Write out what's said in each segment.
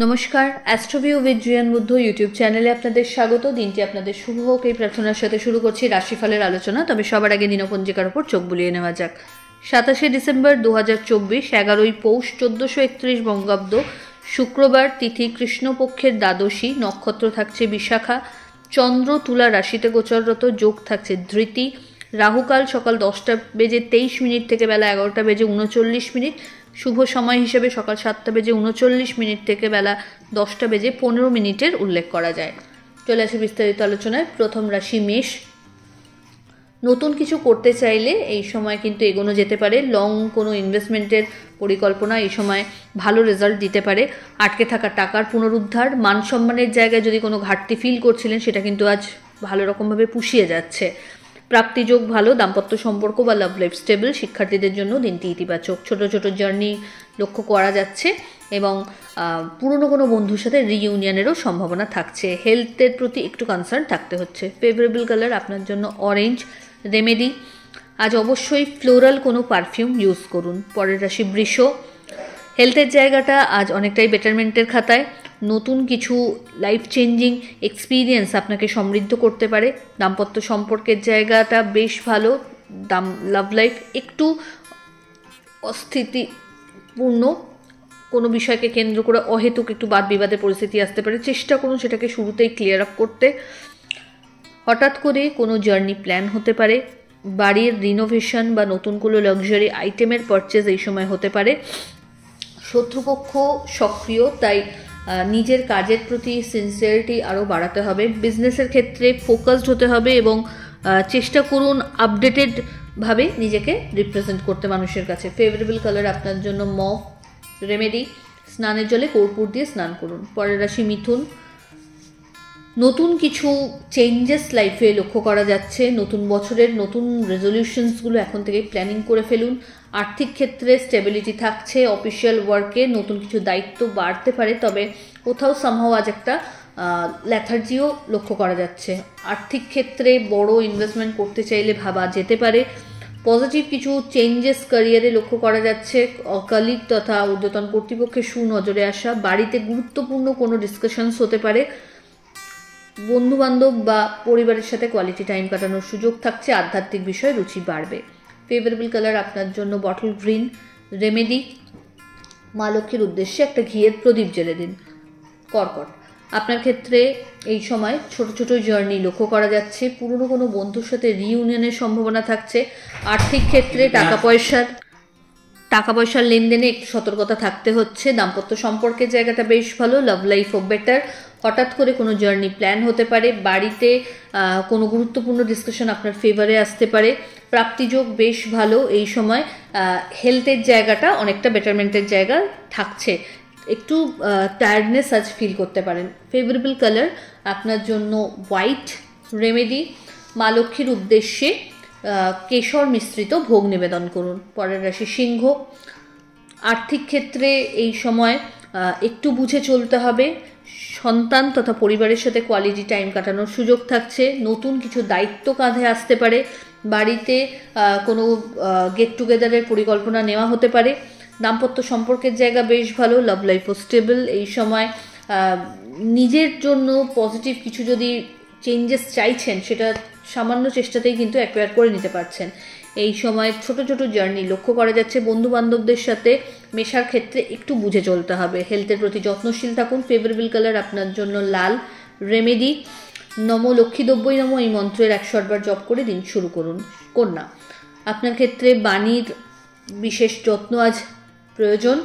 নমস্কার, অ্যাস্ট্রোভিউ with Juan Buddha YouTube চ্যানেলে আপনাদের স্বাগত। দিনটি আপনাদের শুভ হোক এই প্রার্থনার সাথে শুরু করছি রাশিফলের আলোচনা। তবে সবার আগে দিনপঞ্জিকার উপর চোখ বুলিয়ে নেওয়া যাক। 27শে ডিসেম্বর 2024, 11ই পৌষ 1431 বঙ্গাব্দ, শুক্রবার, তিথি কৃষ্ণপক্ষের দ্বাদশী, নক্ষত্র থাকছে বিশাখা, চন্দ্র তুলা রাশিতে গোচররত, যোগ থাকছে ধৃতি, রাহুকাল সকাল 10:23 থেকে বেলা 11:39, শুভ সময় হিসেবে সকাল 7:39 থেকে বেলা 10:15 উল্লেখ করা যায়। চলে আসি বিস্তারিত আলোচনায়। প্রথম রাশি মেষ। নতুন কিছু করতে চাইলে এই সময় কিন্তু এগোনো যেতে পারে। লং কোনো ইনভেস্টমেন্টের পরিকল্পনা এই সময় ভালো রেজাল্ট দিতে পারে। আটকে থাকা টাকার পুনরুদ্ধার, মান সম্মানের জায়গায় যদি কোনো ঘাটতি ফিল করছিলেন সেটা কিন্তু আজ ভালো রকমভাবে পুষিয়ে যাচ্ছে। প্রাপ্তিযোগ ভালো, দাম্পত্য সম্পর্ক বা লাভ লাইফ স্টেবল। শিক্ষার্থীদের জন্য দিনটি ইতিবাচক। ছোট ছোট জার্নি লক্ষ্য করা যাচ্ছে এবং পুরনো কোনো বন্ধুর সাথে রিইউনিয়নেরও সম্ভাবনা থাকছে। হেলথের প্রতি একটু কনসার্ন থাকতে হচ্ছে। ফেভারেবল কালার আপনার জন্য অরেঞ্জ। রেমেডি, আজ অবশ্যই ফ্লোরাল কোনো পারফিউম ইউজ করুন। পরের রাশি বৃষ। হেলথের জায়গাটা আজ অনেকটাই বেটারমেন্টের খাতায়। নতুন কিছু লাইফ চেঞ্জিং এক্সপিরিয়েন্স আপনাকে সমৃদ্ধ করতে পারে। দাম্পত্য সম্পর্কের জায়গাটা বেশ ভালো। লাভ লাইফ একটু অস্থিতিপূর্ণ, কোনো বিষয়কে কেন্দ্র করে অহেতুক একটু বাদ বিবাদের পরিস্থিতি আসতে পারে। চেষ্টা করুন সেটাকে শুরুতেই ক্লিয়ার আপ করতে। হঠাৎ করে কোনো জার্নি প্ল্যান হতে পারে। বাড়ির রিনোভেশন বা নতুন কোনো লাক্সারি আইটেমের পারচেজ এই সময় হতে পারে। শত্রুপক্ষ সক্রিয়, তাই নিজের কাজের প্রতি সিনসিয়ারিটি আরও বাড়াতে হবে। বিজনেসের ক্ষেত্রে ফোকাসড হতে হবে এবং চেষ্টা করুন আপডেটেডভাবে নিজেকে রিপ্রেজেন্ট করতে মানুষের কাছে। ফেভারেবল কালার আপনার জন্য মভ। রেমেডি, স্নানের জলে কর্পূর দিয়ে স্নান করুন। পরের রাশি মিথুন। নতুন কিছু চেঞ্জেস লাইফে লক্ষ্য করা যাচ্ছে। নতুন বছরের নতুন রেজলিউশনসগুলো এখন থেকেই প্ল্যানিং করে ফেলুন। আর্থিক ক্ষেত্রে স্টেবিলিটি থাকছে। অফিসিয়াল ওয়ার্কে নতুন কিছু দায়িত্ব বাড়তে পারে, তবে কোথাও সামহাও আজ একটা ল্যাথার্জিও লক্ষ্য করা যাচ্ছে। আর্থিক ক্ষেত্রে বড় ইনভেস্টমেন্ট করতে চাইলে ভাবা যেতে পারে। পজিটিভ কিছু চেঞ্জেস ক্যারিয়ারে লক্ষ্য করা যাচ্ছে। কলিগ তথা ঊর্ধ্বতন কর্তৃপক্ষের সুনজরে আসা। বাড়িতে গুরুত্বপূর্ণ কোনো ডিসকাশনস হতে পারে। বন্ধুবান্ধব বা পরিবারের সাথে কোয়ালিটি টাইম কাটানোর সুযোগ থাকছে। আধ্যাত্মিক বিষয়ে রুচি বাড়বে। ফেভারেবল কালার আপনার জন্য বটল গ্রিন। রেমেডি, মা লক্ষ্মীর উদ্দেশ্যে একটা ঘিয়ের প্রদীপ জ্বেলে দিন। কর্কট, আপনার ক্ষেত্রে এই সময় ছোট ছোট জার্নি লক্ষ্য করা যাচ্ছে। পুরনো কোনো বন্ধুর সাথে রিইউনিয়নের সম্ভাবনা থাকছে। আর্থিক ক্ষেত্রে টাকা পয়সার লেনদেনে একটু সতর্কতা থাকতে হচ্ছে। দাম্পত্য সম্পর্কের জায়গাটা বেশ ভালো। লাভ লাইফও বেটার। হঠাৎ করে কোনো জার্নি প্ল্যান হতে পারে। বাড়িতে কোনো গুরুত্বপূর্ণ ডিসকাশন আপনার ফেভারে আসতে পারে। প্রাপ্তিযোগ বেশ ভালো এই সময়। হেলথের জায়গাটা অনেকটা বেটারমেন্টের জায়গা থাকছে। একটু টায়ার্ডনেস আজ ফিল করতে পারেন। ফেভারেবল কালার আপনার জন্য হোয়াইট। রেমেডি, মা লক্ষ্মীর উদ্দেশ্যে কেশর মিশ্রিত ভোগ নিবেদন করুন। পরের রাশি সিংহ। আর্থিক ক্ষেত্রে এই সময় একটু বুঝে চলতে হবে। সন্তান তথা পরিবারের সাথে কোয়ালিটি টাইম কাটানোর সুযোগ থাকছে। নতুন কিছু দায়িত্ব কাঁধে আসতে পারে। বাড়িতে কোনো গেট টুগেদারের পরিকল্পনা নেওয়া হতে পারে। দাম্পত্য সম্পর্কের জায়গা বেশ ভালো। লাভ লাইফও স্টেবল এই সময়। নিজের জন্য পজিটিভ কিছু যদি চেঞ্জেস চাইছেন সেটা সামান্য চেষ্টাতেই কিন্তু অ্যাকোয়ার করে নিতে পারছেন। এই সময় ছোট ছোট জার্নি লক্ষ্য করা যাচ্ছে। বন্ধু বান্ধবদের সাথে মেশার ক্ষেত্রে একটু বুঝে চলতে হবে। হেলথের প্রতি যত্নশীল থাকুন। ফেভারেবল কালার আপনার জন্য লাল। রেমেডি, নম লক্ষ্মী দ্রব্যই নম এই মন্ত্রের 108 বার জপ করে দিন শুরু করুন। কন্যা, আপনার ক্ষেত্রে বাণীর বিশেষ যত্ন আজ প্রয়োজন।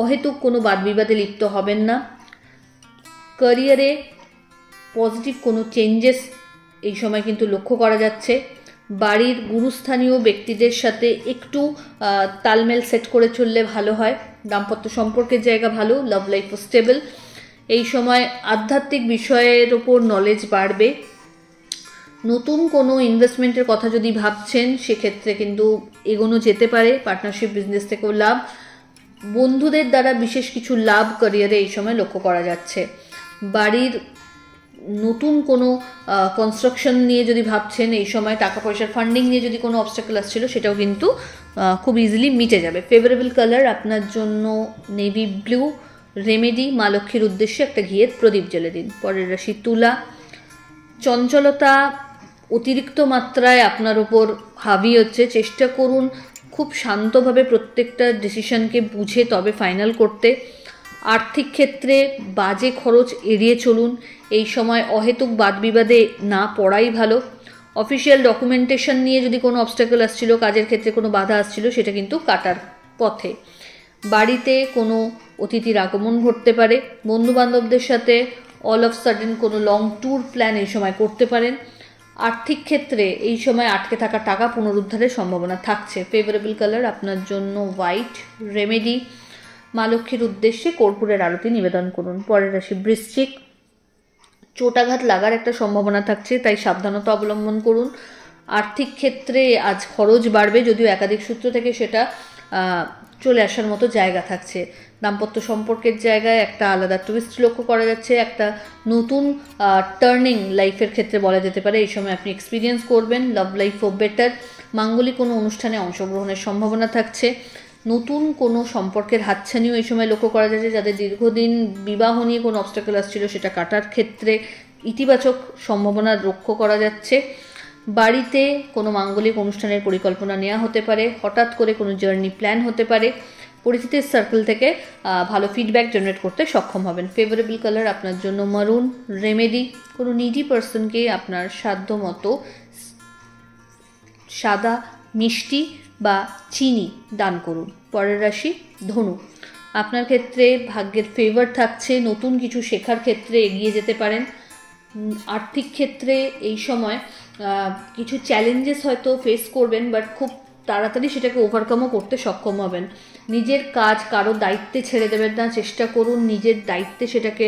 অহেতুক কোনো বাদ বিবাদে লিপ্ত হবেন না। ক্যারিয়ারে পজিটিভ কোনো চেঞ্জেস এই সময় কিন্তু লক্ষ্য করা যাচ্ছে। বাড়ির গুরুস্থানীয় ব্যক্তিদের সাথে একটু তালমেল সেট করে চললে ভালো হয়। দাম্পত্য সম্পর্কের জায়গা ভালো। লাভ লাইফও স্টেবল এই সময়। আধ্যাত্মিক বিষয়ের ওপর নলেজ বাড়বে। নতুন কোনো ইনভেস্টমেন্টের কথা যদি ভাবছেন সেক্ষেত্রে কিন্তু এগোনো যেতে পারে। পার্টনারশিপ বিজনেস থেকেও লাভ। বন্ধুদের দ্বারা বিশেষ কিছু লাভ ক্যারিয়ারে এই সময় লক্ষ্য করা যাচ্ছে। বাড়ির নতুন কোনো কনস্ট্রাকশন নিয়ে যদি ভাবছেন এই সময়, টাকা পয়সার ফান্ডিং নিয়ে যদি কোনো অবস্টাকল আসছিল সেটাও কিন্তু খুব ইজিলি মিটে যাবে। ফেভারেবল কালার আপনার জন্য নেভি ব্লু। রেমেডি, মা লক্ষ্মীর উদ্দেশ্যে একটা ঘিয়ের প্রদীপ জ্বেলে দিন। পরের রাশি তুলা। চঞ্চলতা অতিরিক্ত মাত্রায় আপনার ওপর হাবি হচ্ছে, চেষ্টা করুন খুব শান্তভাবে প্রত্যেকটা ডিসিশনকে বুঝে তবে ফাইনাল করতে। আর্থিক ক্ষেত্রে বাজে খরচ এড়িয়ে চলুন, এই সময় অহেতুক বাদবিবাদে না পড়াই ভালো। অফিসিয়াল ডকুমেন্টেশন নিয়ে যদি কোনো অবস্টাকল আসছিল, কাজের ক্ষেত্রে কোনো বাধা আসছিল, সেটা কিন্তু কাটার পথে। বাড়িতে কোনো অতিথির আগমন ঘটতে পারে। বন্ধুবান্ধবদের সাথে অল অফ সাডেন কোনো লং ট্যুর প্ল্যান এই সময় করতে পারেন। আর্থিক ক্ষেত্রে এই সময় আটকে থাকা টাকা পুনরুদ্ধারের সম্ভাবনা থাকছে। ফেভারেবল কালার আপনার জন্য হোয়াইট। রেমেডি, মা লক্ষ্মীর উদ্দেশ্যে কর্পূরের আরতি নিবেদন করুন। পরের রাশি বৃশ্চিক। চোটাঘাত লাগার একটা সম্ভাবনা থাকছে, তাই সাবধানতা অবলম্বন করুন। আর্থিক ক্ষেত্রে আজ খরচ বাড়বে, যদিও একাধিক সূত্র থেকে সেটা চলে আসার মতো জায়গা থাকছে। দাম্পত্য সম্পর্কের জায়গায় একটা আলাদা টুইস্ট লক্ষ্য করা যাচ্ছে, একটা নতুন টার্নিং লাইফের ক্ষেত্রে বলা যেতে পারে এই সময় আপনি এক্সপিরিয়েন্স করবেন। লাভ লাইফ ও বেটার। মাঙ্গলিক কোনো অনুষ্ঠানে অংশগ্রহণের সম্ভাবনা থাকছে। নতুন কোনো সম্পর্কের হাতছানিও এই সময় লক্ষ্য করা যাচ্ছে। যাদের দীর্ঘদিন বিবাহ নিয়ে কোনো অবস্টাকল আসছিল, সেটা কাটার ক্ষেত্রে ইতিবাচক সম্ভাবনা লক্ষ্য করা যাচ্ছে। বাড়িতে কোনো মাঙ্গলিক অনুষ্ঠানের পরিকল্পনা নেওয়া হতে পারে। হঠাৎ করে কোনো জার্নি প্ল্যান হতে পারে। পরিচিতির সার্কেল থেকে ভালো ফিডব্যাক জেনারেট করতে সক্ষম হবেন। ফেভারেবল কালার আপনার জন্য মারুন। রেমেডি, কোনো নিডি পার্সনকে আপনার সাধ্য মতো সাদা মিষ্টি বা চিনি দান করুন। পরের রাশি ধনু। আপনার ক্ষেত্রে ভাগ্যের ফেভার থাকছে, নতুন কিছু শেখার ক্ষেত্রে এগিয়ে যেতে পারেন। আর্থিক ক্ষেত্রে এই সময় কিছু চ্যালেঞ্জেস হয়তো ফেস করবেন, বাট খুব তাড়াতাড়ি সেটাকে ওভারকামও করতে সক্ষম হবেন। নিজের কাজ কারো দায়িত্বে ছেড়ে দেবেন না, চেষ্টা করুন নিজের দায়িত্বে সেটাকে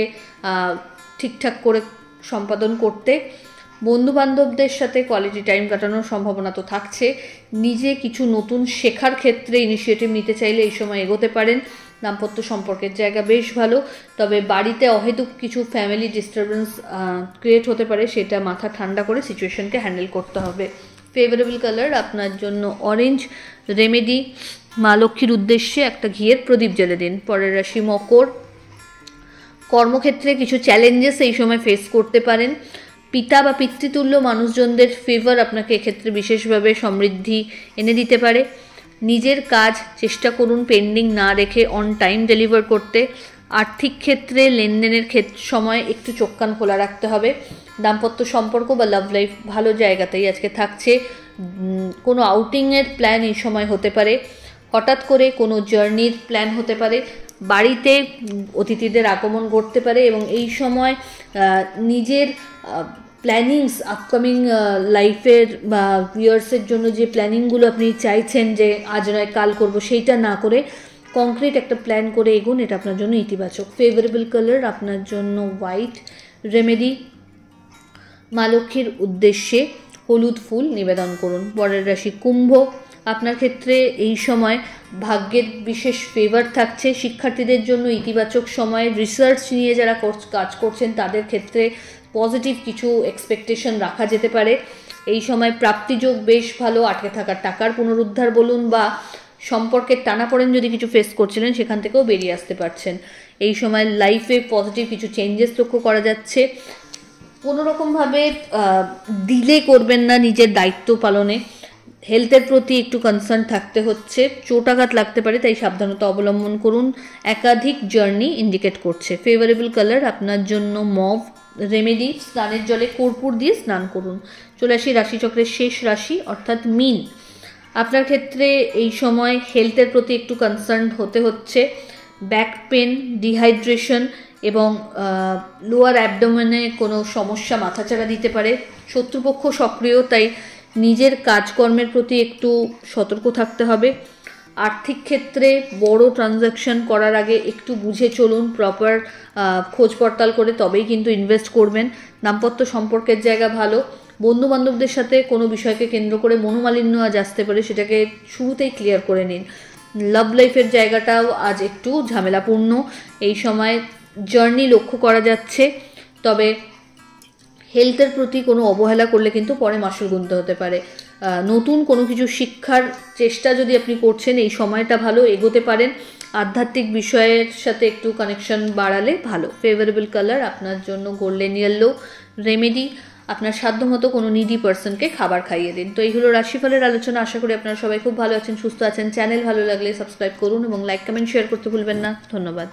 ঠিকঠাক করে সম্পাদন করতে। বন্ধুবান্ধবদের সাথে কোয়ালিটি টাইম কাটানোর সম্ভাবনা তো থাকছে। নিজে কিছু নতুন শেখার ক্ষেত্রে ইনিশিয়েটিভ নিতে চাইলে এই সময় এগোতে পারেন। দাম্পত্য সম্পর্কের জায়গা বেশ ভালো, তবে বাড়িতে অহেতুক কিছু ফ্যামিলি ডিস্টারবেন্স ক্রিয়েট হতে পারে, সেটা মাথা ঠান্ডা করে সিচুয়েশনকে হ্যান্ডেল করতে হবে। ফেভারেবল কালার আপনার জন্য অরেঞ্জ। রেমেডি, মা লক্ষ্মীর উদ্দেশ্যে একটা ঘিয়ের প্রদীপ জ্বেলে দিন। পরের রাশি মকর। কর্মক্ষেত্রে কিছু চ্যালেঞ্জেস এই সময় ফেস করতে পারেন। পিতা বা পিতৃতুল্য মানুষজনদের ফেভার আপনাকে এক্ষেত্রে বিশেষভাবে সমৃদ্ধি এনে দিতে পারে। নিজের কাজ চেষ্টা করুন পেন্ডিং না রেখে অন টাইম ডেলিভার করতে। আর্থিক ক্ষেত্রে লেনদেনের সময় একটু চোখ কান খোলা রাখতে হবে। দাম্পত্য সম্পর্ক বা লাভ লাইফ ভালো জায়গাতেই আজকে থাকছে। কোনো আউটিংয়ের প্ল্যান এই সময় হতে পারে। হঠাৎ করে কোনো জার্নির প্ল্যান হতে পারে। বাড়িতে অতিথিদের আগমন ঘটতে পারে এবং এই সময় নিজের প্ল্যানিংস আপকামিং লাইফের বা ইয়ার্সের জন্য যে প্ল্যানিংগুলো আপনি চাইছেন যে আজ নয় কাল করব, সেইটা না করে কংক্রিট একটা প্ল্যান করে এগুন, এটা আপনার জন্য ইতিবাচক। ফেভারেবল কালার আপনার জন্য হোয়াইট। রেমেডি, মা লক্ষ্মীর উদ্দেশ্যে হলুদ ফুল নিবেদন করুন। পরের রাশি কুম্ভ। আপনার ক্ষেত্রে এই সময় ভাগ্যের বিশেষ ফেভার থাকছে। শিক্ষার্থীদের জন্য ইতিবাচক সময়। রিসার্চ নিয়ে যারা কাজ করছেন তাদের ক্ষেত্রে পজিটিভ কিছু এক্সপেকটেশন রাখা যেতে পারে। এই সময় প্রাপ্তিযোগ বেশ ভালো। আটকে থাকা টাকার পুনরুদ্ধার বলুন বা সম্পর্কের টানাপোড়েন যদি কিছু ফেস করছিলেন সেখান থেকেও বেরিয়ে আসতে পারছেন। এই সময় লাইফে পজিটিভ কিছু চেঞ্জেস লক্ষ্য করা যাচ্ছে। কোনোরকমভাবে ডিলে করবেন না নিজের দায়িত্ব পালনে। হেলথের প্রতি একটু কনসার্ন থাকতে হচ্ছে। চোটাঘাত লাগতে পারে, তাই সাবধানতা অবলম্বন করুন। একাধিক জার্নি ইন্ডিকেট করছে। ফেভারেবল কালার আপনার জন্য মভ। রেমেডি, স্নানের জলে কর্পূর দিয়ে স্নান করুন। চলে আসি রাশিচক্রের শেষ রাশি অর্থাৎ মীন। আপনার ক্ষেত্রে এই সময় হেলথের প্রতি একটু কনসার্ন হতে হচ্ছে। ব্যাক পেন, ডিহাইড্রেশন এবং লোয়ার অ্যাবডোমেনে কোনো সমস্যা মাথাচাড়া দিতে পারে। শত্রুপক্ষ সক্রিয়, তাই নিজের কাজকর্মের প্রতি একটু সতর্ক থাকতে হবে। আর্থিক ক্ষেত্রে বড় ট্রানজ্যাকশন করার আগে একটু বুঝে চলুন, প্রপার খোঁজ পড়তাল করে তবেই কিন্তু ইনভেস্ট করবেন। দাম্পত্য সম্পর্কের জায়গা ভালো। বন্ধু বান্ধবদের সাথে কোনো বিষয়কে কেন্দ্র করে মনোমালিন্য আজ আসতে পারে, সেটাকে শুরুতেই ক্লিয়ার করে নিন। লাভ লাইফের জায়গাটাও আজ একটু ঝামেলাপূর্ণ। এই সময় জার্নি লক্ষ্য করা যাচ্ছে, তবে হেলথের প্রতি কোনো অবহেলা করলে কিন্তু পরে মাসুল গুনতে হতে পারে। নতুন কোনো কিছু শিক্ষার চেষ্টা যদি আপনি করছেন এই সময়টা ভালো, এগোতে পারেন। আধ্যাত্মিক বিষয়ের সাথে একটু কানেকশন বাড়ালে ভালো। ফেভারেবল কালার আপনার জন্য গোল্ডেন ইয়েলো। রেমেডি, আপনার সাধ্যমতো কোনো নিডি পার্সনকে খাবার খাইয়ে দিন। তো এই হলো রাশিফলের আলোচনা। আশা করি আপনারা সবাই খুব ভালো আছেন, সুস্থ আছেন। চ্যানেল ভালো লাগলে সাবস্ক্রাইব করুন এবং লাইক কমেন্ট শেয়ার করতে ভুলবেন না। ধন্যবাদ।